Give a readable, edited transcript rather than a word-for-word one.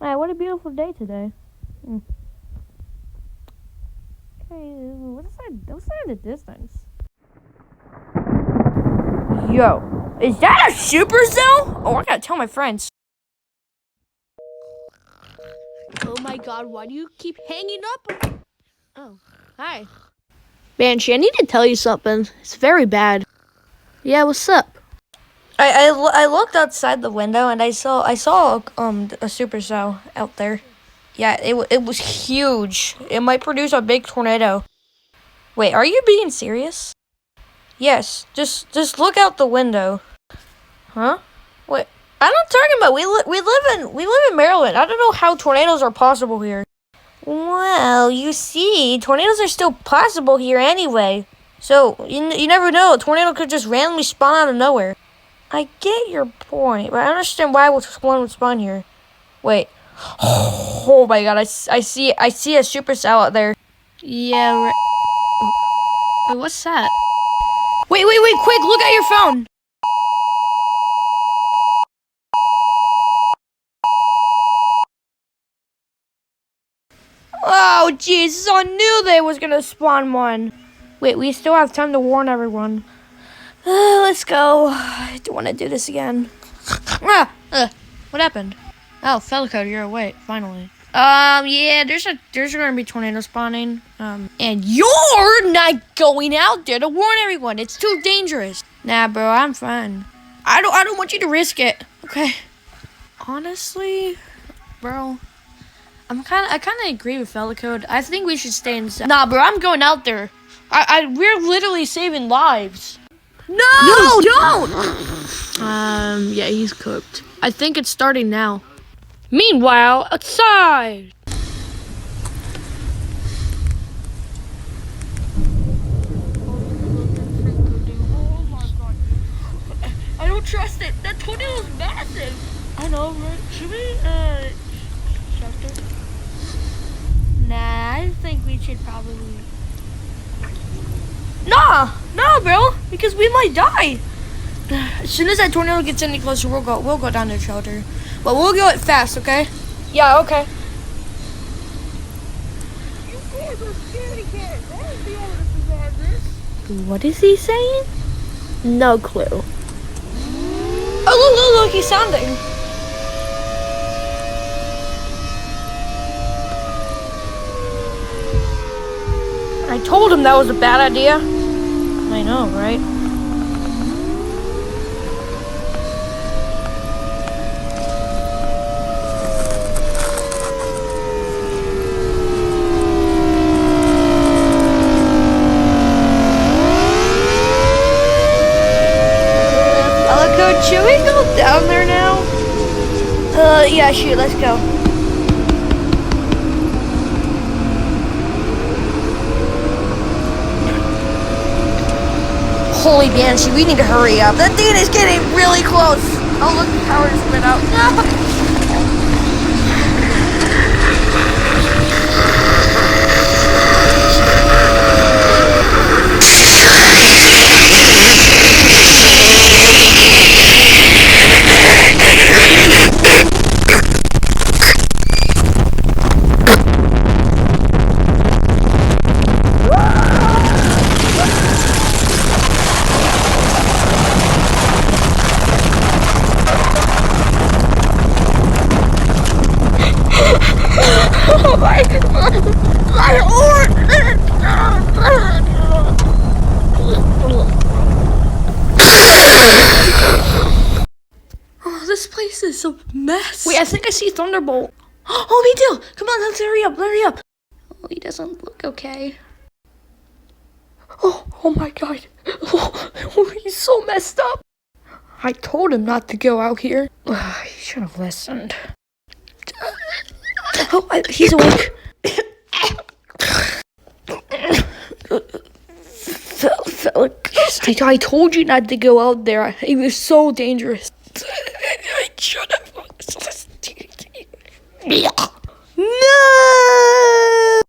Hey, what a beautiful day today. Hey, what's that in the distance? Yo, is that a supercell? Oh, I gotta tell my friends. Oh my god, why do you keep hanging up? Oh, hi. Banshee, I need to tell you something. It's very bad. Yeah, what's up? I looked outside the window and I saw a supercell out there. Yeah, it was huge. It might produce a big tornado. Wait, are you being serious? Yes, just look out the window. Huh? Wait, I'm not talking about. We live in Maryland. I don't know how tornadoes are possible here. Well, you see, tornadoes are still possible here anyway. So you never know. A tornado could just randomly spawn out of nowhere. I get your point, but I understand why one would spawn here. Wait. Oh my god, I see a supercell out there. Yeah, right. Wait, what's that? Wait, quick, look at your phone. Oh, jeez, I knew they was gonna spawn one. Wait, we still have time to warn everyone. Let's go. I don't want to do this again. What happened? Oh, Felico, you're awake, finally. Yeah, there's gonna be tornado spawning. And you're not going out there to warn everyone. It's too dangerous. Nah, bro, I'm fine. I don't want you to risk it. Okay. Honestly, bro, I kind of agree with Felico. I think we should stay inside. Nah, bro, I'm going out there. We're literally saving lives. No, don't! Yeah, he's cooked. I think it's starting now. Meanwhile, outside. I don't trust it. That tornado's massive. I know, right? Should we, shelter? Nah, I think we should probably... Nah, bro, because we might die. As soon as that tornado gets any closer, we'll go down to the shelter. But we'll go it fast, okay? Yeah, okay. You guys are scaredy cats. I won't be able to survive this. What is he saying? No clue. Oh, look, he's sounding. I told him that was a bad idea. I know, right? Should we go down there now? Yeah, shoot, let's go. Holy Banshee, we need to hurry up. That thing is getting really close. Oh, look, the power just went out. No! Oh my god! My organ! Oh, this place is a mess. Wait, I think I see Thunderbolt. Oh, me too! Come on, let's hurry up. Oh, he doesn't look okay. Oh my god. Oh, he's so messed up. I told him not to go out here. He should have listened. Oh, he's awake. I told you not to go out there. It was so dangerous. I should have listened. No!